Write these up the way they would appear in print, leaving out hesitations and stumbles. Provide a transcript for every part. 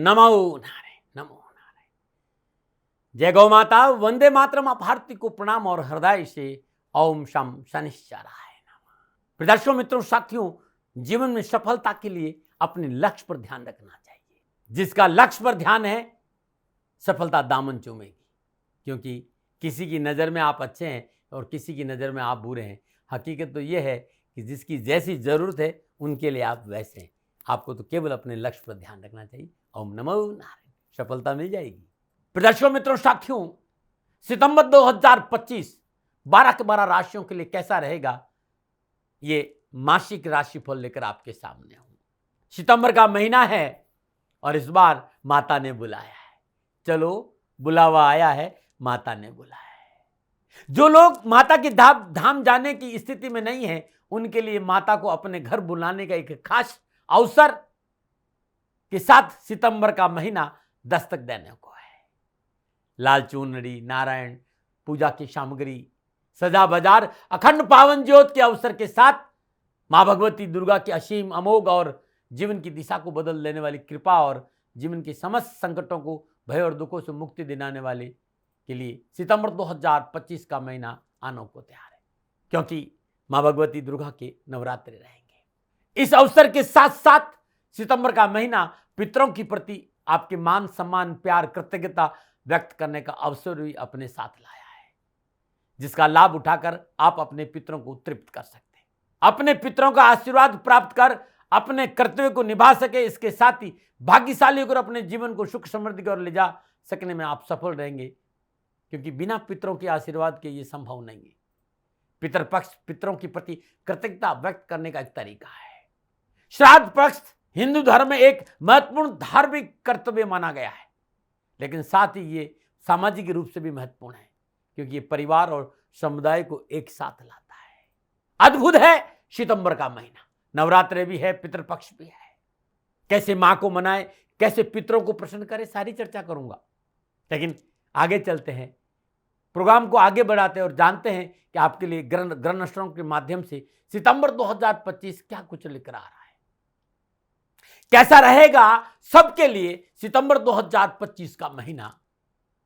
नमो नारायण, नमो नारायण। जय गौ माता, वंदे मातरम। आप भारती को प्रणाम और हृदय से ओम शम शनिश्चराय नमः। दर्शकों, मित्रों, साथियों, जीवन में सफलता के लिए अपने लक्ष्य पर ध्यान रखना चाहिए। जिसका लक्ष्य पर ध्यान है, सफलता दामन चूमेगी। क्योंकि किसी की नज़र में आप अच्छे हैं और किसी की नज़र में आप बुरे हैं। हकीकत तो यह है कि जिसकी जैसी ज़रूरत है उनके लिए आप वैसे हैं। आपको तो केवल अपने लक्ष्य पर ध्यान रखना चाहिए। ओम नमो नारायण। सफलता मिल जाएगी। दर्शकों, मित्रों, साथियों, सितंबर 2025 12 के 12 राशियों के लिए कैसा रहेगा, ये मासिक राशिफल लेकर आपके सामने हूं। सितंबर का महीना है और इस बार माता ने बुलाया है। चलो, बुलावा आया है, माता ने बुलाया है। जो लोग माता की धाम जाने की स्थिति में नहीं है, उनके लिए माता को अपने घर बुलाने का एक खास अवसर के साथ सितंबर का महीना दस्तक देने को है। लाल चुनरी, नारायण पूजा की सामग्री, सजा बाजार, अखंड पावन ज्योत के अवसर के साथ मां भगवती दुर्गा की असीम अमोघ और जीवन की दिशा को बदल देने वाली कृपा और जीवन के समस्त संकटों को, भय और दुखों से मुक्ति दिलाने वाले के लिए सितंबर 2025 का महीना आने को तैयार है। क्योंकि मां भगवती दुर्गा के नवरात्रि रहेंगे। इस अवसर के साथ साथ सितंबर का महीना पितरों की प्रति आपके मान सम्मान, प्यार, कृतज्ञता व्यक्त करने का अवसर भी अपने साथ लाया है। जिसका लाभ उठाकर आप अपने पितरों को तृप्त कर सकते हैं, अपने पितरों का आशीर्वाद प्राप्त कर अपने कर्तव्य को निभा सके। इसके साथ ही भाग्यशाली होकर अपने जीवन को सुख समृद्धि की ओर ले जा सकने में आप सफल रहेंगे। क्योंकि बिना पितरों के आशीर्वाद के ये संभव नहीं है। पितर पक्ष पितरों के प्रति कृतज्ञता व्यक्त करने का एक तरीका है। श्राद्ध पक्ष हिंदू धर्म में एक महत्वपूर्ण धार्मिक कर्तव्य माना गया है, लेकिन साथ ही ये सामाजिक रूप से भी महत्वपूर्ण है, क्योंकि ये परिवार और समुदाय को एक साथ लाता है। अद्भुत है सितंबर का महीना। नवरात्रि भी है, पितृपक्ष भी है। कैसे मां को मनाए, कैसे पितरों को प्रसन्न करे, सारी चर्चा करूंगा। लेकिन आगे चलते हैं, प्रोग्राम को आगे बढ़ाते हैं और जानते हैं कि आपके लिए ग्रह नक्षत्रों के माध्यम से सितंबर 2025 क्या कुछ लेकर आ रहा है, कैसा रहेगा सबके लिए सितंबर 2025 का महीना,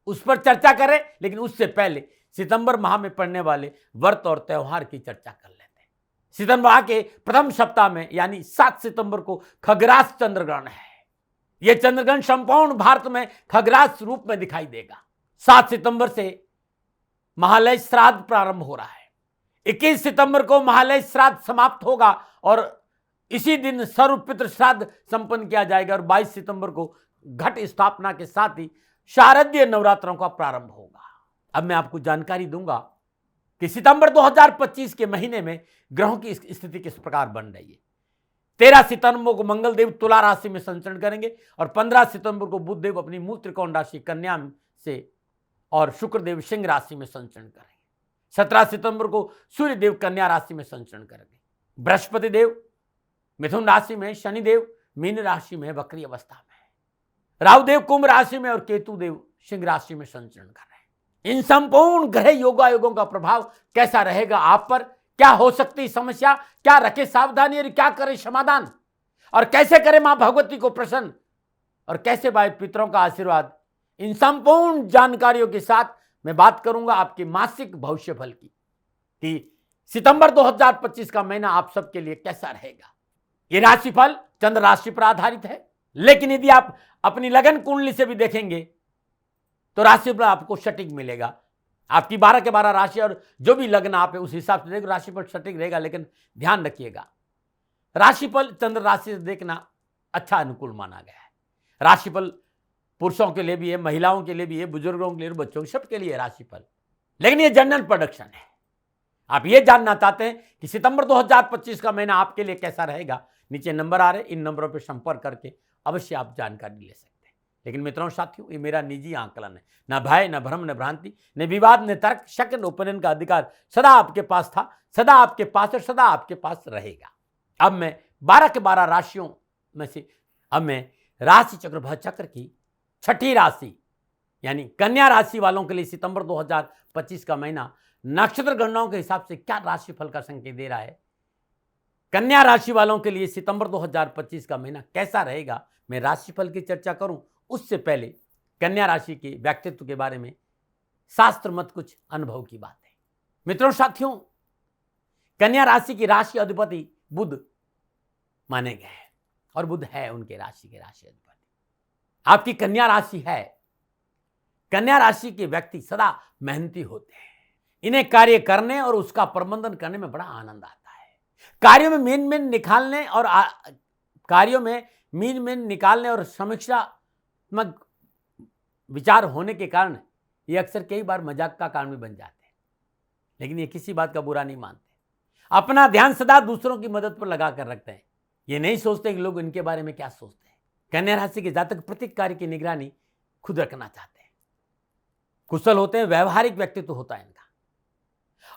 उस पर चर्चा करें। लेकिन उससे पहले सितंबर माह में पड़ने वाले व्रत और त्योहार की चर्चा कर लेते हैं। सितंबर माह के प्रथम सप्ताह में यानी 7 सितंबर को खगरास चंद्रग्रहण है। यह चंद्रग्रहण संपूर्ण भारत में खगरास रूप में दिखाई देगा। 7 सितंबर से महालय श्राद्ध प्रारंभ हो रहा है। 21 सितंबर को महालय श्राद्ध समाप्त होगा और इसी दिन सर्व पितृ श्राद्ध संपन्न किया जाएगा और 22 सितंबर को घट स्थापना के साथ ही शारदीय नवरात्रों का प्रारंभ होगा। अब मैं आपको जानकारी दूंगा कि सितंबर 2025 के महीने में ग्रहों की स्थिति किस प्रकार बन रही है। 13 सितंबर को मंगल देव तुला राशि में संचरण करेंगे और 15 सितंबर को बुध देव अपनी मूल त्रिकोण राशि कन्या से और शुक्र देव सिंह राशि में संचरण करेंगे। 17 सितंबर को सूर्य देव कन्या राशि में संचरण करेंगे। बृहस्पति देव मिथुन राशि में, शनि देव मीन राशि में वक्री अवस्था में, राहु देव कुंभ राशि में और केतु देव सिंह राशि में संचरण कर रहे हैं। इन संपूर्ण ग्रह योगायोगों का प्रभाव कैसा रहेगा आप पर, क्या हो सकती समस्या, क्या रखे सावधानी और क्या करे समाधान, और कैसे करे मां भगवती को प्रसन्न और कैसे पाए पितरों का आशीर्वाद, इन संपूर्ण जानकारियों के साथ मैं बात करूंगा आपके मासिक भविष्य फल की कि सितंबर 2025 का महीना आप सबके लिए कैसा रहेगा। ये राशिफल चंद्र राशि पर आधारित है, लेकिन यदि आप अपनी लगन कुंडली से भी देखेंगे तो राशिफल आपको सटीक मिलेगा। आपकी 12 के 12 राशि और जो भी लग्न आप है उस हिसाब से देखो, राशिफल सटीक रहेगा। लेकिन ध्यान रखिएगा, राशिफल चंद्र राशि से देखना अच्छा अनुकूल माना गया है। राशिफल पुरुषों के लिए भी है, महिलाओं के लिए भी है, बुजुर्गों के लिए, बच्चों के सबके लिए राशिफल। लेकिन ये जनरल प्रेडिक्शन है। आप ये जानना चाहते हैं कि सितंबर 2025 का महीना आपके लिए कैसा रहेगा, नीचे नंबर आ रहे, इन नंबरों पर संपर्क करके अवश्य आप जानकारी ले सकते हैं। लेकिन मित्रों, साथियों, ये मेरा निजी आकलन है। न भय, न भ्रम, न भ्रांति, न विवाद, न तर्क, शक, न उपनयन का अधिकार सदा आपके पास था, सदा आपके पास और सदा आपके पास रहेगा। अब मैं 12 के 12 राशियों में से अब मैं राशि चक्र भव चक्र की छठी राशि यानी कन्या राशि वालों के लिए सितंबर 2025 का महीना नक्षत्र गणनाओं के हिसाब से क्या राशिफल का संकेत दे रहा है, कन्या राशि वालों के लिए सितंबर 2025 का महीना कैसा रहेगा, मैं राशिफल की चर्चा करूं उससे पहले कन्या राशि के व्यक्तित्व के बारे में शास्त्र मत कुछ अनुभव की बात है। मित्रों साथियों, कन्या राशि की राशि अधिपति बुध माने गए हैं और बुध है उनके राशि के राशि अधिपति। आपकी कन्या राशि है। कन्या राशि के व्यक्ति सदा मेहनती होते हैं। इन्हें कार्य करने और उसका प्रबंधन करने में बड़ा आनंद आता है। कार्यों में मीन निकालने और कार्यों में मीन निकालने और समीक्षात्मक विचार होने के कारण ये अक्सर कई बार मजाक का कारण भी बन जाते हैं, लेकिन ये किसी बात का बुरा नहीं मानते। अपना ध्यान सदा दूसरों की मदद पर लगा कर रखते हैं। ये नहीं सोचते कि लोग इनके बारे में क्या सोचते हैं। कन्या राशि के जातक प्रत्येक कार्य की निगरानी खुद रखना चाहते हैं। कुशल होते हैं, व्यवहारिक व्यक्तित्व होता है इनका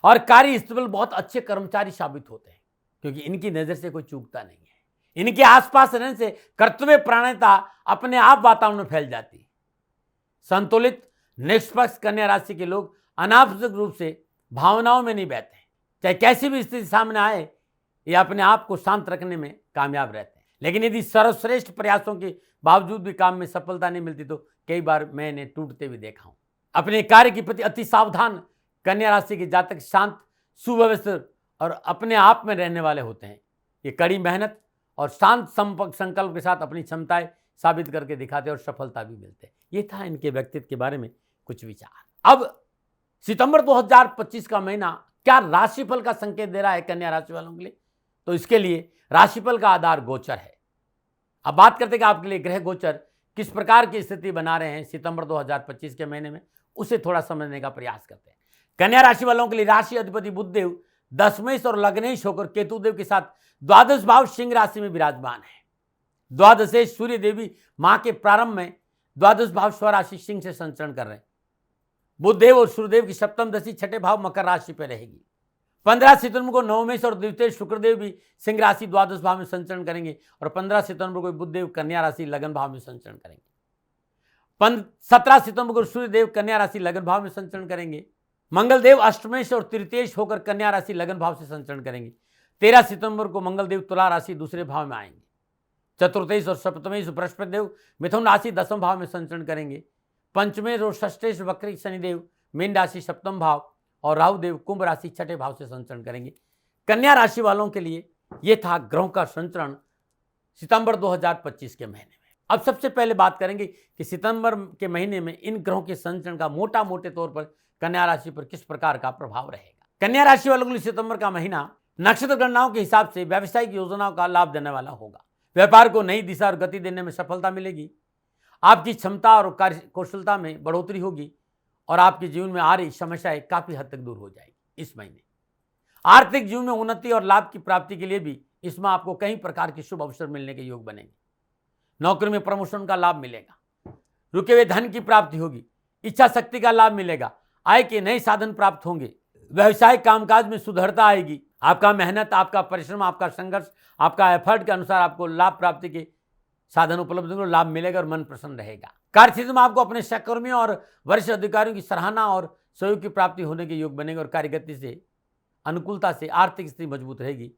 और कार्य स्थल बहुत अच्छे कर्मचारी साबित होते हैं क्योंकि इनकी नजर से कोई चूकता नहीं है। इनके आसपास रहने से कर्तव्य प्राणता अपने आप वातावरण में फैल जाती है। संतुलित निष्पक्ष कन्या राशि के लोग अनावश्यक रूप से भावनाओं में नहीं बहते, चाहे कैसी भी स्थिति सामने आए ये अपने आप को शांत रखने में कामयाब रहते हैं। लेकिन यदि सर्वश्रेष्ठ प्रयासों के बावजूद भी काम में सफलता नहीं मिलती तो कई बार मैंने टूटते हुए देखा हूं। अपने कार्य के प्रति अति सावधान कन्या राशि के जातक शांत, सुव्यवस्थित और अपने आप में रहने वाले होते हैं। ये कड़ी मेहनत और शांत संकल्प के साथ अपनी क्षमताएं साबित करके दिखाते और सफलता भी मिलते हैं। ये था इनके व्यक्तित्व के बारे में कुछ विचार। अब सितंबर 2025 का महीना क्या राशिफल का संकेत दे रहा है कन्या राशि वालों के लिए, तो इसके लिए राशिफल का आधार गोचर है। अब बात करते हैं कि आपके लिए ग्रह गोचर किस प्रकार की स्थिति बना रहे हैं सितंबर 2025 के महीने में, उसे थोड़ा समझने का प्रयास करते हैं। कन्या राशि वालों के लिए राशि अधिपति बुधदेव दशमेश और लग्नेश होकर केतुदेव के साथ द्वादश भाव सिंह राशि में विराजमान है। द्वादशेश सूर्य देवी माह के प्रारंभ में द्वादश भाव स्वराशि सिंह से संचरण कर रहे हैं। बुधदेव और सूर्यदेव की सप्तम दशा छठे भाव मकर राशि पर रहेगी। 15 सितंबर को नवमेश और द्वितीय शुक्रदेव भी सिंह राशि द्वादश भाव में संचरण करेंगे और 15 सितंबर को बुधदेव कन्या राशि लगन भाव में संचरण करेंगे। 17 सितंबर को सूर्यदेव कन्या राशि लगन भाव में संचरण करेंगे। मंगलदेव अष्टमेश और तृतीयेश होकर कन्या राशि लगन भाव से संचरण करेंगे। 13 सितंबर को मंगलदेव तुला राशि दूसरे भाव में आएंगे। चतुर्थेश और सप्तमेश बृहस्पति देव मिथुन राशि दसम भाव में संचरण करेंगे। पंचमेश और षष्ठेश वक्री शनिदेव मीन राशि सप्तम भाव और राहु देव कुंभ राशि छठे भाव से संचरण करेंगे। कन्या राशि वालों के लिए यह था ग्रहों का संचरण सितंबर 2025 के महीने में। अब सबसे पहले बात करेंगे कि सितंबर के महीने में इन ग्रहों के संचरण का मोटे तौर पर कन्या राशि पर किस प्रकार का प्रभाव रहेगा। कन्या राशि वालों के लिए सितंबर का महीना नक्षत्र गणनाओं के हिसाब से व्यावसायिक योजनाओं का लाभ देने वाला होगा। व्यापार को नई दिशा और गति देने में सफलता मिलेगी। आपकी क्षमता और कार्य कौशलता में बढ़ोतरी होगी और आपके जीवन में आ रही समस्याएं काफी हद तक दूर हो जाएगी। इस महीने आर्थिक जीवन में उन्नति और लाभ की प्राप्ति के लिए भी इसमें आपको कई प्रकार के शुभ अवसर मिलने के योग बनेंगे। नौकरी में प्रमोशन का लाभ मिलेगा। रुके हुए धन की प्राप्ति होगी। इच्छा शक्ति का लाभ मिलेगा। आय के नए साधन प्राप्त होंगे। व्यवसायिक कामकाज में सुधरता आएगी। आपका मेहनत, आपका परिश्रम, आपका संघर्ष, आपका एफर्ट के अनुसार आपको लाभ प्राप्ति के साधन उपलब्ध होंगे, लाभ मिलेगा और मन प्रसन्न रहेगा। कार्य क्षेत्र में आपको अपने सहकर्मियों और वरिष्ठ अधिकारियों की सराहना और सहयोग की प्राप्ति होने के योग बनेंगे और कार्यगति से अनुकूलता से आर्थिक स्थिति मजबूत रहेगी।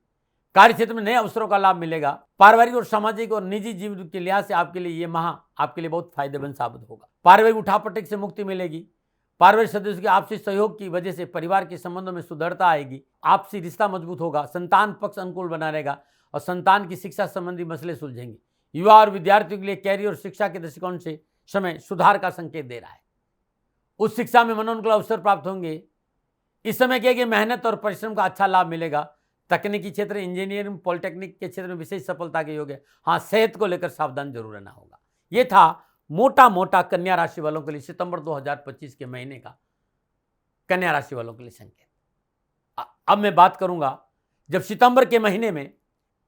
कार्य क्षेत्र में नए अवसरों का लाभ मिलेगा। पारिवारिक और सामाजिक और निजी जीवन के लिहाज से आपके लिए ये माह आपके लिए बहुत फायदेमंद साबित होगा। पारिवारिक उठापटक से मुक्ति मिलेगी। पारिवारिक सदस्यों के आपसी सहयोग की वजह से परिवार के संबंधों में सुधरता आएगी। आपसी रिश्ता मजबूत होगा। संतान पक्ष अनुकूल बना रहेगा और संतान की शिक्षा संबंधी मसले सुलझेंगे। युवा और विद्यार्थियों के लिए कैरियर और शिक्षा के दृष्टिकोण से समय सुधार का संकेत दे रहा है। उस शिक्षा में मनोनुकूल अवसर प्राप्त होंगे। इस समय क्या कि मेहनत और परिश्रम का अच्छा लाभ मिलेगा। तकनीकी क्षेत्र, इंजीनियरिंग, पॉलिटेक्निक के क्षेत्र में विशेष सफलता के योग है। हाँ, सेहत को लेकर सावधान जरूर रहना होगा। ये था मोटा कन्या राशि वालों के लिए सितंबर 2025 के महीने का कन्या राशि वालों के लिए संकेत। अब मैं बात करूंगा, जब सितंबर के महीने में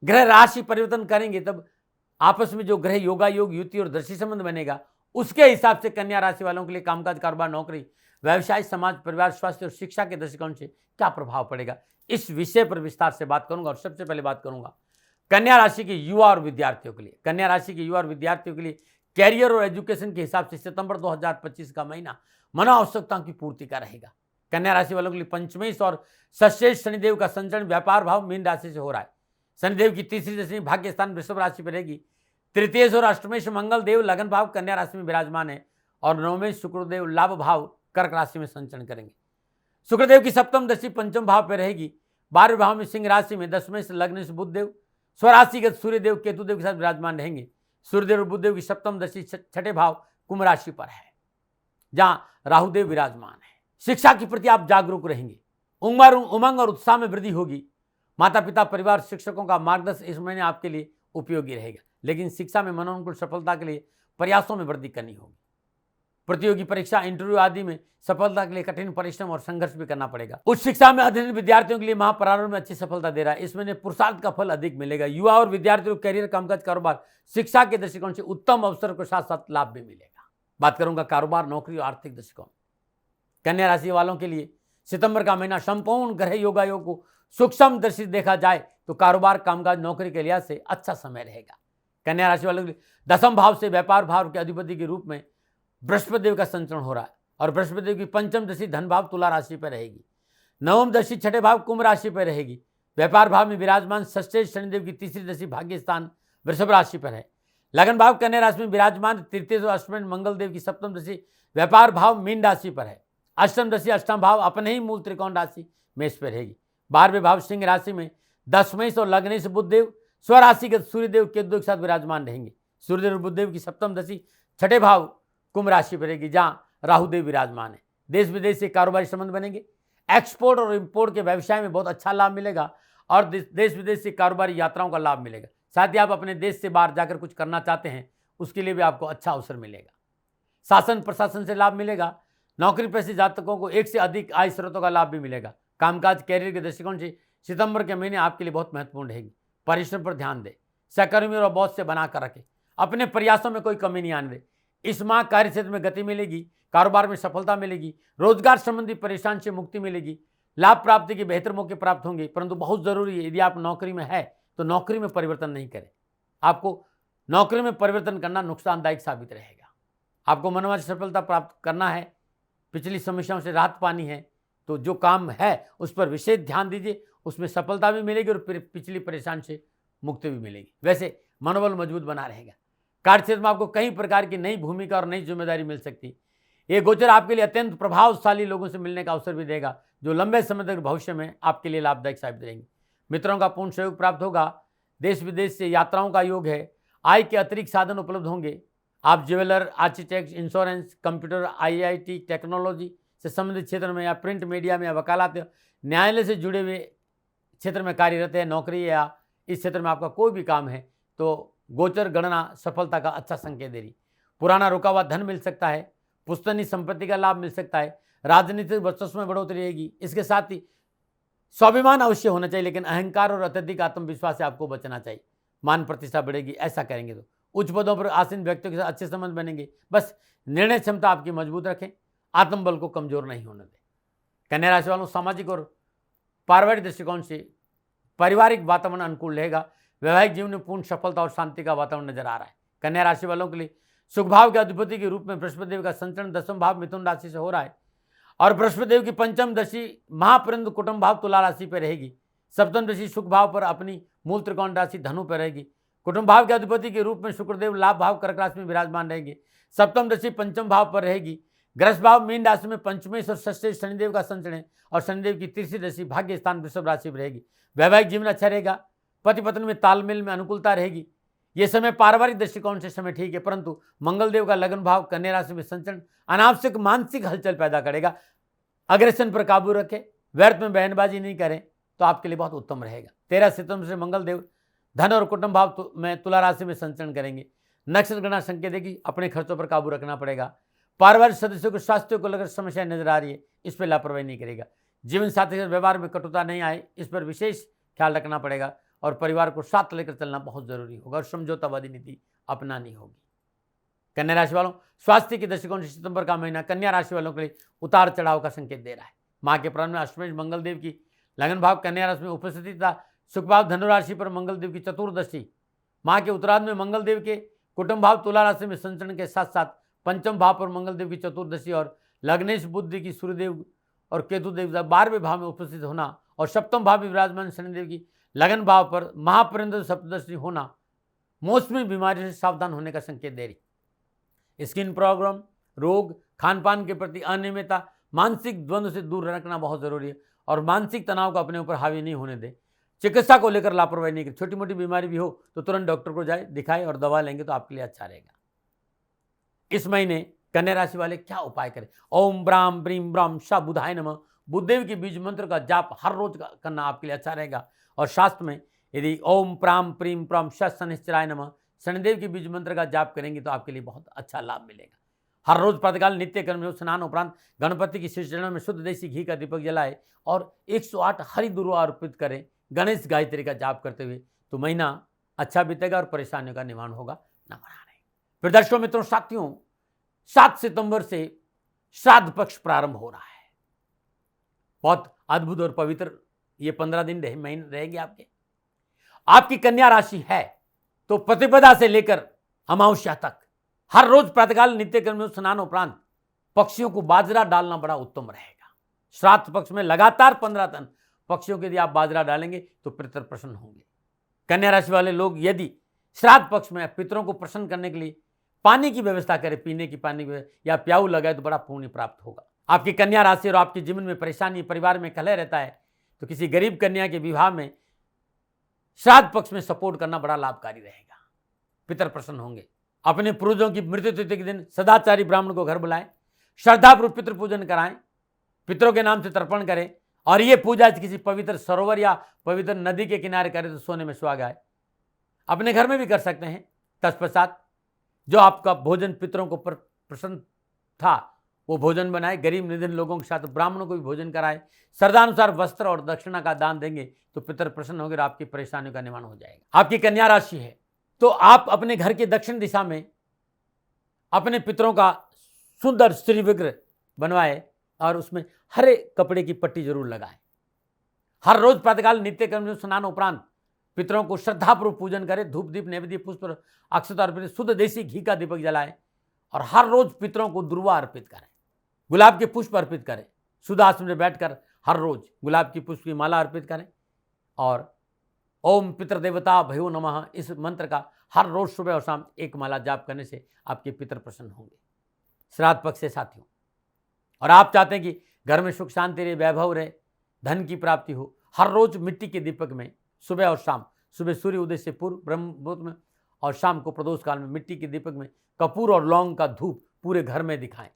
ग्रह राशि परिवर्तन करेंगे तब आपस में जो ग्रह योगा योग, युति और दृष्टि संबंध बनेगा, उसके हिसाब से कन्या राशि वालों के लिए कामकाज, कारोबार, नौकरी, व्यवसाय, समाज, परिवार, स्वास्थ्य और शिक्षा के दृष्टिकोण से क्या प्रभाव पड़ेगा, इस विषय पर विस्तार से बात करूंगा। और सबसे पहले बात करूंगा कन्या राशि के युवा और विद्यार्थियों के लिए। कन्या राशि के युवा और विद्यार्थियों के लिए कैरियर और एजुकेशन के हिसाब से सितंबर 2025 का महीना मनो आवश्यकताओं की पूर्ति का रहेगा। कन्या राशि वालों के लिए पंचमेश और षष्ठेश शनिदेव का संचरण व्यापार भाव मीन राशि से हो रहा है। शनिदेव की तीसरी दशमी भाग्य स्थान वृषभ राशि पर रहेगी। तृतीय और अष्टमेश मंगल देव लगन भाव कन्या राशि में विराजमान है और नवमेश शुक्रदेव लाभ भाव कर्क राशि में संचरण करेंगे। शुक्रदेव की सप्तम दशा पंचम भाव पर रहेगी। 12वें भाव में सिंह राशि में दशमेश लग्न से बुधदेव स्वराशिगत सूर्यदेव केतुदेव के साथ विराजमान रहेंगे। सूर्यदेव और बुधदेव की सप्तम दशा छठे भाव कुंभ राशि पर है जहां राहुदेव विराजमान है। शिक्षा के प्रति आप जागरूक रहेंगे। उमंग और उत्साह में वृद्धि होगी। माता पिता परिवार शिक्षकों का मार्गदर्शन इस महीने आपके लिए उपयोगी रहेगा, लेकिन शिक्षा में मनोनुकूल सफलता के लिए प्रयासों में वृद्धि करनी होगी। प्रतियोगी परीक्षा इंटरव्यू आदि में सफलता के लिए कठिन परिश्रम और संघर्ष भी करना पड़ेगा। उच्च शिक्षा में अध्ययन विद्यार्थियों के लिए महाप्रारंभ में अच्छी सफलता दे रहा है। इस महीने पुरुषार्थ का फल अधिक मिलेगा। युवा और विद्यार्थियों को कैरियर, कामकाज, कारोबार, शिक्षा के दृष्टिकोण से उत्तम अवसर के साथ साथ लाभ भी मिलेगा। बात करूंगा कारोबार, नौकरी और आर्थिक दृष्टिकोण। कन्या राशि वालों के लिए सितंबर का महीना संपूर्ण ग्रह योगायोग को सूक्ष्म दृष्टि देखा जाए तो कारोबार, कामकाज, नौकरी के लिहाज से अच्छा समय रहेगा। कन्या राशि वालों के लिए दसम भाव से व्यापार भाव के अधिपति के रूप में बृहस्पति देव का संचरण हो रहा है और बृहस्पति देव की पंचम दशा धन भाव तुला राशि पर रहेगी। नवम दशा छठे भाव कुंभ राशि पर रहेगी। व्यापार भाव में विराजमान षष्ठ शनिदेव की तीसरी दशा भाग्य स्थान वृषभ राशि पर है। लगन भाव कन्या राशि में विराजमान तृतीय और अष्टम मंगल देव की सप्तम दशा व्यापार भाव मीन राशि पर है। अष्टम दशा अष्टम भाव अपने ही मूल त्रिकोण राशि मेष पर रहेगी। 12वें भाव सिंह राशि में दशमेश और लग्नेश बुधदेव स्वराशिगत सूर्यदेव केतु के साथ विराजमान रहेंगे। सूर्यदेव और बुधदेव की सप्तम दशा छठे भाव कुंभ राशि पर रहेगी जहां राहुदेव विराजमान है। देश विदेश से कारोबारी संबंध बनेंगे। एक्सपोर्ट और इंपोर्ट के व्यवसाय में बहुत अच्छा लाभ मिलेगा और देश विदेश से कारोबारी यात्राओं का लाभ मिलेगा। साथ ही आप अपने देश से बाहर जाकर कुछ करना चाहते हैं उसके लिए भी आपको अच्छा अवसर मिलेगा। शासन प्रशासन से लाभ मिलेगा। नौकरी पेशे जातकों को एक से अधिक आय स्रोतों का लाभ भी मिलेगा। कामकाज, कैरियर के दृष्टिकोण से सितंबर के महीने आपके लिए बहुत महत्वपूर्ण रहेगी। परिश्रम पर ध्यान दें। सहकर्मियों और बॉस से बनाकर रखें। अपने प्रयासों में कोई कमी नहीं आने दें। इस माह कार्य क्षेत्र में गति मिलेगी। कारोबार में सफलता मिलेगी। रोजगार संबंधी परेशानी से मुक्ति मिलेगी। लाभ प्राप्ति के बेहतर मौके प्राप्त होंगे, परंतु बहुत जरूरी है यदि आप नौकरी में है तो नौकरी में परिवर्तन नहीं करें। आपको नौकरी में परिवर्तन करना नुकसानदायक साबित रहेगा। आपको मनोवांछित सफलता प्राप्त करना है, पिछली समस्याओं से राहत पानी है तो जो काम है उस पर विशेष ध्यान दीजिए। उसमें सफलता भी मिलेगी और पिछली परेशानी से मुक्ति भी मिलेगी। वैसे मनोबल मजबूत बना रहेगा। कार्य क्षेत्र में आपको कई प्रकार की नई भूमिका और नई जिम्मेदारी मिल सकती है। ये गोचर आपके लिए अत्यंत प्रभावशाली लोगों से मिलने का अवसर भी देगा जो लंबे समय तक भविष्य में आपके लिए लाभदायक साबित रहेंगे। मित्रों का पूर्ण सहयोग प्राप्त होगा। देश विदेश से यात्राओं का योग है। आय के अतिरिक्त साधन उपलब्ध होंगे। आप jeweller, architect, insurance, computer, IIT, technology से संबंधित क्षेत्र में या प्रिंट मीडिया में या वकालत, न्यायालय से जुड़े हुए क्षेत्र में कार्यरत है, नौकरी या इस क्षेत्र में आपका कोई भी काम है तो गोचर गणना सफलता का अच्छा संकेत दे रही। पुराना रुका हुआ धन मिल सकता है। पुश्तैनी संपत्ति का लाभ मिल सकता है। राजनीतिक वर्चस्व में बढ़ोतरी रहेगी। इसके साथ ही स्वाभिमान अवश्य होना चाहिए, लेकिन अहंकार और अत्यधिक आत्मविश्वास से आपको बचना चाहिए। मान प्रतिष्ठा बढ़ेगी। ऐसा करेंगे तो उच्च पदों पर आसीन व्यक्तियों के साथ अच्छे संबंध बनेंगे। बस निर्णय क्षमता आपकी मजबूत रखें। आत्मबल को कमजोर नहीं होने दें। कन्या राशि वालों, सामाजिक और पारिवारिक दृष्टिकोण से पारिवारिक वातावरण अनुकूल रहेगा। वैवाहिक जीवन में पूर्ण सफलता और शांति का वातावरण नजर आ रहा है। कन्या राशि वालों के लिए सुख भाव के अधिपति के रूप में बृहस्पति देव का संचरण दसम भाव मिथुन राशि से हो रहा है और बृहस्पति देव की पंचम दशा महापरिंद कुटुंब भाव तुला राशि पर रहेगी। सप्तम दशा सुख भाव पर अपनी मूल त्रिकोण राशि धनु पर रहेगी। कुटुंब भाव के अधिपति के रूप में शुक्रदेव लाभ भाव कर्क राशि में विराजमान रहेंगे। सप्तम दशा पंचम भाव पर रहेगी। ग्रस भाव मीन राशि में पंचमेश और षष्ठ शनिदेव का संचरण और शनिदेव की तीसरी दशा भाग्य स्थान वृषभ राशि पर रहेगी। वैवाहिक जीवन अच्छा रहेगा। पति पत्नी में तालमेल में अनुकूलता रहेगी। ये समय पारिवारिक दृष्टिकोण से समय ठीक है, परंतु मंगलदेव का लगन भाव कन्या राशि में संचरण अनावश्यक मानसिक हलचल पैदा करेगा। अग्रेशन पर काबू रखें। व्यर्थ में बयानबाजी नहीं करें तो आपके लिए बहुत उत्तम रहेगा। 13 सितंबर से मंगलदेव धन और कुटुंब भाव में तुला राशि में संचरण करेंगे। नक्षत्र गणना संकेत देगी। अपने खर्चों पर काबू रखना पड़ेगा। पारिवारिक सदस्यों के स्वास्थ्य को लेकर समस्या नजर आ रही है, इस पर लापरवाही नहीं करेगा। जीवन साथी के व्यवहार में कटुता नहीं आए, इस पर विशेष ख्याल रखना पड़ेगा और परिवार को साथ लेकर चलना बहुत जरूरी होगा और समझौतावादी नीति अपनानी होगी। कन्या राशि वालों, स्वास्थ्य के दृष्टिकोण से सितंबर का महीना कन्या राशि वालों के लिए उतार चढ़ाव का संकेत दे रहा है। माह के प्रारंभ में अष्टमेश मंगलदेव की लगन भाव कन्या राशि में उपस्थिति था। सुख भाव धनु राशि पर मंगलदेव की चतुर्दशी। माह के उत्तरार्ध में मंगलदेव के कुटुंब भाव तुला राशि में संचरण के साथ साथ पंचम भाव पर मंगलदेव की चतुर्दशी और लग्नेश बुद्धि की सूर्यदेव और केतुदेव का 12वें भाव में उपस्थित होना और सप्तम भाव में विराजमान शनिदेव की लगन भाव पर महापरिंद सप्तदशी होना मौसमी बीमारी से सावधान होने का संकेत दे रही। स्किन प्रॉब्लम, रोग, खान पान के प्रति अनियमितता, मानसिक द्वंद्व से दूर रखना बहुत जरूरी है और मानसिक तनाव को अपने ऊपर हावी नहीं होने दे। चिकित्सा को लेकर लापरवाही नहीं करें। छोटी मोटी बीमारी भी हो तो तुरंत डॉक्टर को जाए, दिखाए और दवा लेंगे तो आपके लिए अच्छा रहेगा। इस महीने कन्या राशि वाले क्या उपाय करें? ओम ब्राम ब्रीम ब्राम श बुधाय नमः बुद्धदेव के बीज मंत्र का जाप हर रोज करना आपके लिए अच्छा रहेगा। और शास्त्र में यदि ओम प्राम प्रीम प्राम श शनिश्चराय नमः शनिदेव के बीज मंत्र का जाप करेंगे तो आपके लिए बहुत अच्छा लाभ मिलेगा। हर रोज प्रातःकाल नित्य कर्म में स्नान उपरांत गणपति की शीर्षण में शुद्ध देसी घी का दीपक जलाए और 108 हरि दुर्वा अर्पित करें गणेश गायत्री का जाप करते हुए, तो महीना अच्छा बीतेगा और परेशानियों का निवारण होगा। नमन नारायण। फिर दर्शकों मित्रों साथियों, 7 सितंबर से श्राद्ध पक्ष प्रारंभ हो रहा है। बहुत अद्भुत और पवित्र ये 15 दिन महीने रहेंगे आपकी कन्या राशि है तो प्रतिपदा से लेकर अमावस्या तक हर रोज प्रातःकाल नित्य कर्म में स्नान उपरांत पक्षियों को बाजरा डालना बड़ा उत्तम रहेगा। श्राद्ध पक्ष में लगातार 15 दिन पक्षियों के यदि आप बाजरा डालेंगे तो पितर प्रसन्न होंगे। कन्या राशि वाले लोग यदि श्राद्ध पक्ष में पितरों को प्रसन्न करने के लिए पानी की व्यवस्था करें, पीने की पानी की या प्याऊ लगाए तो बड़ा पुण्य प्राप्त होगा। आपकी कन्या राशि और आपके जीवन में परेशानी, परिवार में कलह रहता है तो किसी गरीब कन्या के विवाह में श्राद्ध पक्ष में सपोर्ट करना बड़ा लाभकारी रहेगा। पितर प्रसन्न होंगे। अपने पूर्वजों की मृत्यु तिथि के दिन सदाचारी ब्राह्मण को घर बुलाएं, श्रद्धापूर्वक पितृ पूजन कराएं, पितरों के नाम से तर्पण करें और ये पूजा किसी पवित्र सरोवर या पवित्र नदी के किनारे करें तो सोने में सुहागा है। अपने घर में भी कर सकते हैं। तत्पश्चात जो आपका भोजन पितरों को प्रसन्न था वो भोजन बनाए, गरीब निर्धन लोगों के साथ ब्राह्मणों को भी भोजन कराए, श्रद्धानुसार वस्त्र और दक्षिणा का दान देंगे तो पितर प्रसन्न होंगे और आपकी परेशानियों का निवारण हो जाएगा। आपकी कन्या राशि है तो आप अपने घर के दक्षिण दिशा में अपने पितरों का सुंदर श्री विग्रह बनवाए और उसमें हरे कपड़े की पट्टी जरूर लगाएं। हर रोज प्रातःकाल नित्य कर्म में स्नान उपरांत पितरों को श्रद्धापूर्वक पूजन करें, धूप दीप नैवेद्य पुष्प अक्षत अर्पित शुद्ध देसी घी का दीपक जलाएं और हर रोज पितरों को दुर्वा अर्पित करें, गुलाब के पुष्प अर्पित करें, शुद्ध आसन में बैठकर हर रोज गुलाब की पुष्प की माला अर्पित करें और ओम पितृदेवता भयो नमः इस मंत्र का हर रोज सुबह और शाम एक माला जाप करने से आपके पितर प्रसन्न होंगे। श्राद्ध पक्ष से साथियों, और आप चाहते हैं कि घर में सुख शांति रहे, वैभव रहे, धन की प्राप्ति हो, हर रोज मिट्टी के दीपक में सुबह और शाम, सुबह सूर्य उदय से पूर्व ब्रह्म मुहूर्त में और शाम को प्रदोष काल में मिट्टी के दीपक में कपूर और लौंग का धूप पूरे घर में दिखाएं।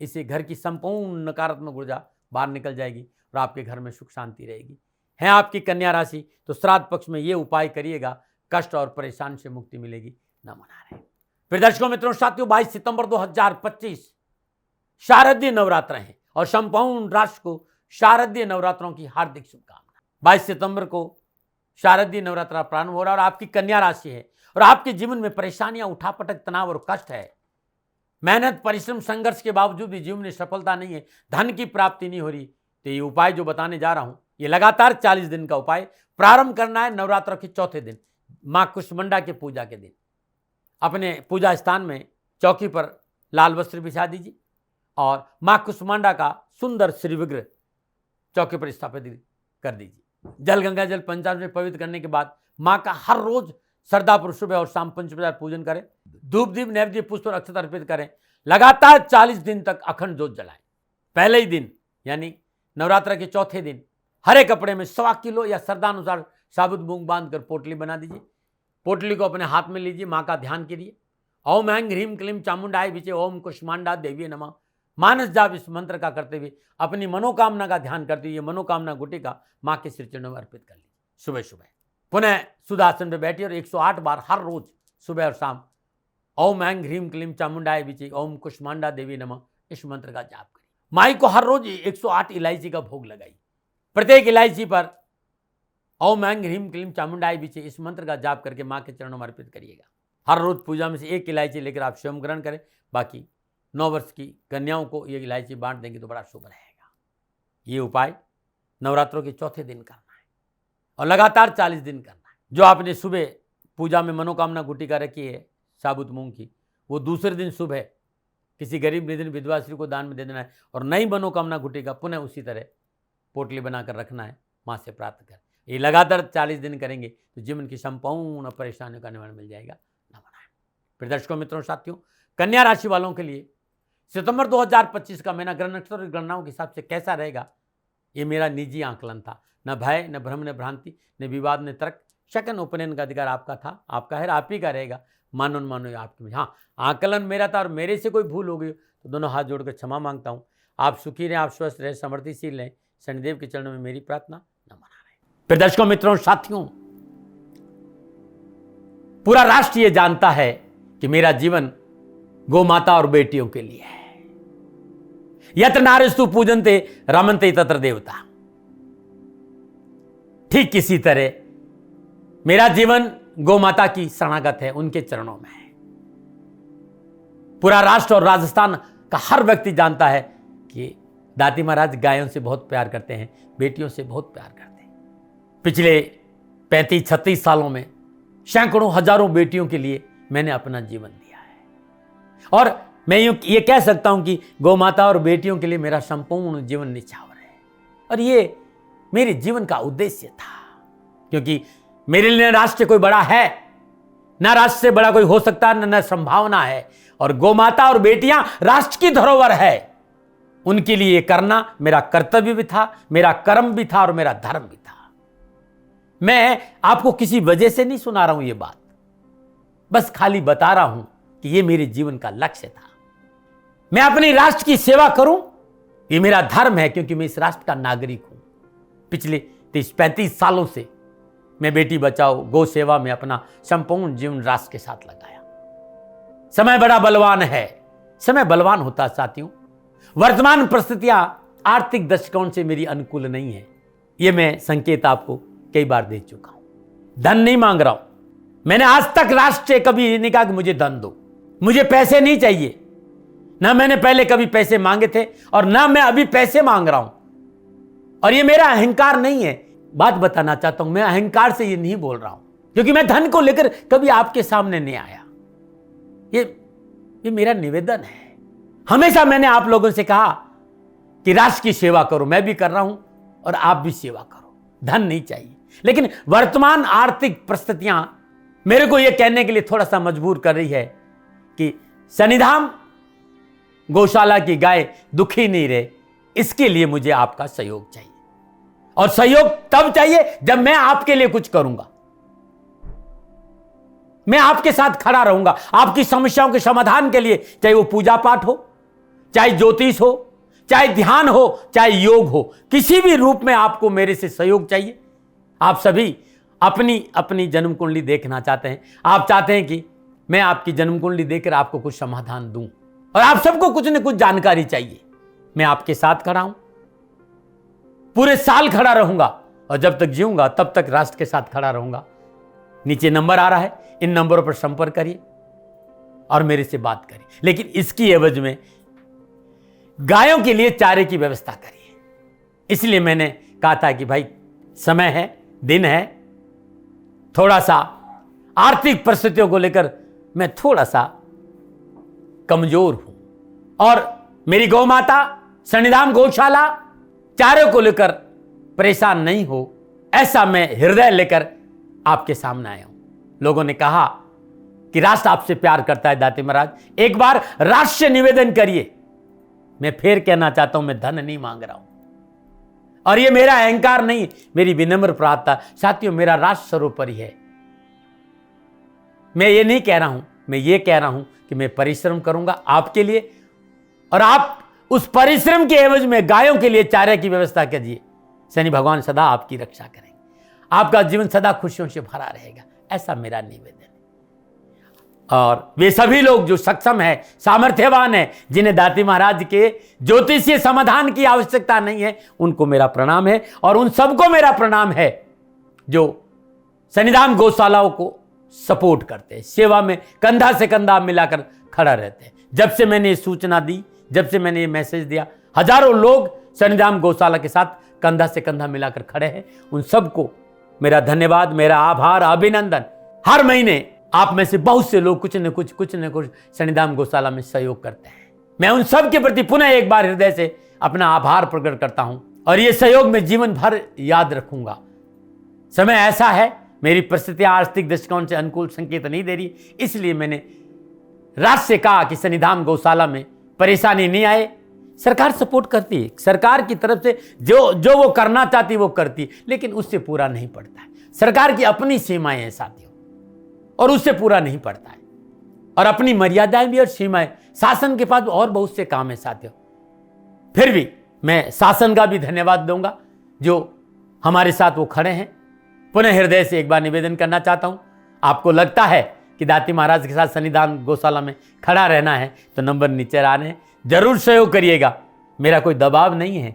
इससे घर की संपूर्ण नकारात्मक ऊर्जा बाहर निकल जाएगी और आपके घर में सुख शांति रहेगी। है आपकी कन्या राशि तो श्राद्ध पक्ष में ये उपाय करिएगा, कष्ट और परेशान से मुक्ति मिलेगी। नमन नारायण। फिर दर्शकों मित्रों साथियों, 22 सितंबर 2025 शारदीय नवरात्र हैं और संपूर्ण राष्ट्र को शारदीय नवरात्रों की हार्दिक शुभकामनाएं। 22 सितंबर को शारदीय नवरात्र प्रारंभ हो रहा है और आपकी कन्या राशि है और आपके जीवन में परेशानियां, उठापटक, तनाव और कष्ट है। मेहनत, परिश्रम, संघर्ष के बावजूद भी जीवन में सफलता नहीं है, धन की प्राप्ति नहीं हो रही, तो ये उपाय जो बताने जा रहा हूं ये लगातार 40 दिन का उपाय प्रारंभ करना है नवरात्र के चौथे दिन, मां कुष्मांडा के पूजा के दिन। अपने पूजा स्थान में चौकी पर लाल वस्त्र बिछा दीजिए और मां कुष्मांडा का सुंदर श्री विग्रह चौकी पर स्थापित कर दीजिए। जल गंगा जल पंचामृत पवित्र करने के बाद मां का हर रोज श्रद्धापूर्वक सुबह और शाम पंचोपचार पूजन करें, धूप दीप नैवेद्य पुष्प और अक्षत अर्पित करें। लगातार 40 दिन तक अखंड ज्योत जलाएं। पहले ही दिन यानी नवरात्र के चौथे दिन हरे कपड़े में 1.25 किलो या श्रद्धानुसार साबुत मूंग बांधकर पोटली बना दीजिए। पोटली को अपने हाथ में लीजिए, मां का ध्यान कीजिए। ओम ऐं ह्रीं क्लीं चामुंडाय विचे ओम कुष्मांडा देवी नमः मानस जाप इस मंत्र का करते हुए अपनी मनोकामना का ध्यान करते हुए मनोकामना गुटिका मां के श्री चरणों में अर्पित कर लीजिए। सुबह सुबह पुनः सुधासन में बैठिए और 108 बार हर रोज सुबह और शाम ओम ऐं ह्रीं क्लीं चामुंडाय विचे ओम कुष्मांडा देवी नमः इस मंत्र का जाप करिए। माई को हर रोज 108 इलायची का भोग लगाइए। प्रत्येक इलायची पर ओम ऐं ह्रीं क्लीं चामुंडाय विचे इस मंत्र का जाप करके मां के चरणों में अर्पित करिएगा। हर रोज पूजा में से एक इलायची लेकर आप स्वयं ग्रहण करें। बाकी 9 वर्ष की कन्याओं को ये इलायची बांट देंगे तो बड़ा शुभ रहेगा। ये उपाय नवरात्रों के चौथे दिन करना है और लगातार 40 दिन करना है। जो आपने सुबह पूजा में मनोकामना गुटिका रखी है साबुत मूंग की, वो दूसरे दिन सुबह किसी गरीब निर्धन विधवा स्त्री को दान में दे देना है और नई मनोकामना गुटिका पुनः उसी तरह पोटली बनाकर रखना है, माँ से प्राप्त कर। ये लगातार 40 दिन करेंगे तो जीवन की संपूर्ण परेशानियों का निवारण मिल जाएगा। नमन। फिर दर्शकों मित्रों साथियों, कन्या राशि वालों के लिए सितंबर 2025 का महीना ग्रह नक्षत्र गणनाओं के हिसाब से कैसा रहेगा, ये मेरा निजी आंकलन था। न भय, न भ्रम, न भ्रांति, न विवाद, न तर्क। सेकंड ओपिनियन का अधिकार आपका था, आपका है, आप ही का रहेगा। मानो न मानो आपके। हाँ, आंकलन मेरा था और मेरे से कोई भूल हो गई तो दोनों हाथ जोड़कर क्षमा मांगता हूँ। आप सुखी रहें, आप स्वस्थ रहें, समृद्धिशील रहें, शनिदेव के चरणों में मेरी प्रार्थना। नमन। फिर दर्शकों मित्रों साथियों, पूरा राष्ट्र ये जानता है कि मेरा जीवन गौ माता और बेटियों के लिए है। यत्र नारीस्तु पूजन्ते रमन्ते तत्र देवता। ठीक किसी तरह मेरा जीवन गौ माता की शरणागत है, उनके चरणों में है। पूरा राष्ट्र और राजस्थान का हर व्यक्ति जानता है कि दाती महाराज गायों से बहुत प्यार करते हैं, बेटियों से बहुत प्यार करते हैं। पिछले 35-36 सालों में सैकड़ों हजारों बेटियों के लिए मैंने अपना जीवन दिया है और मैं ये कह सकता हूं कि गौ माता और बेटियों के लिए मेरा संपूर्ण जीवन निछावर है। और ये मेरे जीवन का उद्देश्य था, क्योंकि मेरे लिए राष्ट्र कोई बड़ा है ना, राष्ट्र से बड़ा कोई हो सकता है न संभावना है। और गौ माता और बेटियां राष्ट्र की धरोहर है, उनके लिए करना मेरा कर्तव्य भी था, मेरा कर्म भी था और मेरा धर्म भी था। मैं आपको किसी वजह से नहीं सुना रहा हूं ये बात, बस खाली बता रहा हूं कि ये मेरे जीवन का लक्ष्य था। मैं अपने राष्ट्र की सेवा करूं, ये मेरा धर्म है, क्योंकि मैं इस राष्ट्र का नागरिक हूं। पिछले 30-35 सालों से मैं बेटी बचाओ, गौ सेवा में अपना संपूर्ण जीवन राष्ट्र के साथ लगाया। समय बड़ा बलवान है, समय बलवान होता साथियों। वर्तमान परिस्थितियां आर्थिक दृष्टिकोण से मेरी अनुकूल नहीं है, ये मैं संकेत आपको कई बार दे चुका हूं। धन नहीं मांग रहा हूं, मैंने आज तक राष्ट्र से कभी नहीं कहा कि मुझे धन दो, मुझे पैसे नहीं चाहिए। ना मैंने पहले कभी पैसे मांगे थे और ना मैं अभी पैसे मांग रहा हूं। और ये मेरा अहंकार नहीं है, बात बताना चाहता हूं, मैं अहंकार से ये नहीं बोल रहा हूं, क्योंकि मैं धन को लेकर कभी आपके सामने नहीं आया। ये मेरा निवेदन है। हमेशा मैंने आप लोगों से कहा कि राष्ट्र की सेवा करो, मैं भी कर रहा हूं और आप भी सेवा करो, धन नहीं चाहिए। लेकिन वर्तमान आर्थिक परिस्थितियां मेरे को यह कहने के लिए थोड़ा सा मजबूर कर रही है कि शनिधाम गौशाला की गाय दुखी नहीं रहे, इसके लिए मुझे आपका सहयोग चाहिए। और सहयोग तब चाहिए जब मैं आपके लिए कुछ करूंगा, मैं आपके साथ खड़ा रहूंगा आपकी समस्याओं के समाधान के लिए, चाहे वो पूजा पाठ हो, चाहे ज्योतिष हो, चाहे ध्यान हो, चाहे योग हो, किसी भी रूप में आपको मेरे से सहयोग चाहिए। आप सभी अपनी अपनी जन्म कुंडली देखना चाहते हैं, आप चाहते हैं कि मैं आपकी जन्म कुंडली देखकर आपको कुछ समाधान दूं, और आप सबको कुछ न कुछ जानकारी चाहिए। मैं आपके साथ खड़ा हूं, पूरे साल खड़ा रहूंगा और जब तक जीऊंगा तब तक राष्ट्र के साथ खड़ा रहूंगा। नीचे नंबर आ रहा है, इन नंबरों पर संपर्क करिए और मेरे से बात करिए, लेकिन इसकी एवज में गायों के लिए चारे की व्यवस्था करिए। इसलिए मैंने कहा था कि भाई समय है, दिन है, थोड़ा सा आर्थिक परिस्थितियों को लेकर मैं थोड़ा सा कमजोर हूं और मेरी गौ माता शनिधाम गौशाला चारे को लेकर परेशान नहीं हो, ऐसा मैं हृदय लेकर आपके सामने आया हूं। लोगों ने कहा कि राष्ट्र आपसे प्यार करता है दाती महाराज, एक बार राष्ट्र से निवेदन करिए। मैं फिर कहना चाहता हूं, मैं धन नहीं मांग रहा हूं और ये मेरा अहंकार नहीं, मेरी विनम्र प्रार्थना। साथियों, मेरा राष्ट्र सर्वोपरि है। मैं ये नहीं कह रहा हूं, मैं ये कह रहा हूं कि मैं परिश्रम करूंगा आपके लिए, और आप उस परिश्रम के एवज में गायों के लिए चारे की व्यवस्था कीजिए। शनि भगवान सदा आपकी रक्षा करेंगे, आपका जीवन सदा खुशियों से भरा रहेगा, ऐसा मेरा निवेदन है। और वे सभी लोग जो सक्षम है, सामर्थ्यवान है, जिन्हें दाती महाराज के ज्योतिषीय समाधान की आवश्यकता नहीं है, उनको मेरा प्रणाम है। और उन सबको मेरा प्रणाम है जो शनिधाम गौशालाओं को सपोर्ट करते हैं, सेवा में कंधा से कंधा मिलाकर खड़ा रहते हैं। जब से मैंने ये सूचना दी, जब से मैंने ये मैसेज दिया, हजारों लोग शनिधाम गौशाला के साथ कंधा से कंधा मिलाकर खड़े हैं। उन सबको मेरा धन्यवाद, मेरा आभार, अभिनंदन। हर महीने आप में से बहुत से लोग कुछ न कुछ शनिधाम गौशाला में सहयोग करते हैं। मैं उन सब के प्रति पुनः एक बार हृदय से अपना आभार प्रकट करता हूं और ये सहयोग में जीवन भर याद रखूंगा। समय ऐसा है, मेरी परिस्थितियां आर्थिक दृष्टिकोण से अनुकूल संकेत नहीं दे रही, इसलिए मैंने राज से कहा कि सन्निधान गौशाला में परेशानी नहीं आए। सरकार सपोर्ट करती है, सरकार की तरफ से जो वो करना चाहती वो करती, लेकिन उससे पूरा नहीं पड़ता है। सरकार की अपनी सीमाएं हैं साथियों, और उससे पूरा नहीं पड़ता है, और अपनी मर्यादाएं भी और सीमाएं। शासन के पास और बहुत से काम है साथियों। फिर भी मैं शासन का भी धन्यवाद दूंगा जो हमारे साथ वो खड़े हैं। पुनः हृदय से एक बार निवेदन करना चाहता हूं, आपको लगता है कि दाती महाराज के साथ सन्निधान गौशाला में खड़ा रहना है तो नंबर नीचे आ रहे हैं, जरूर सहयोग करिएगा। मेरा कोई दबाव नहीं है,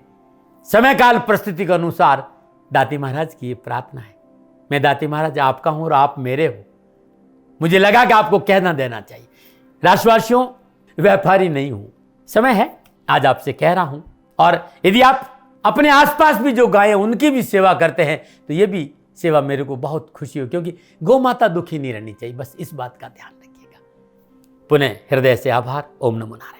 समय काल परिस्थिति के अनुसार दाती महाराज की ये प्रार्थना है। मैं दाती महाराज आपका हूं और आप मेरे हो, मुझे लगा कि आपको कहना देना चाहिए। राशिवासियों, व्यापारी नहीं हूं, समय है आज आपसे कह रहा हूं। और यदि आप अपने आसपास भी जो गाय हैं उनकी भी सेवा करते हैं तो ये भी सेवा मेरे को बहुत खुशी हो, क्योंकि गौ माता दुखी नहीं रहनी चाहिए, बस इस बात का ध्यान रखिएगा। पुनः हृदय से आभार। ओम नमो नारायण।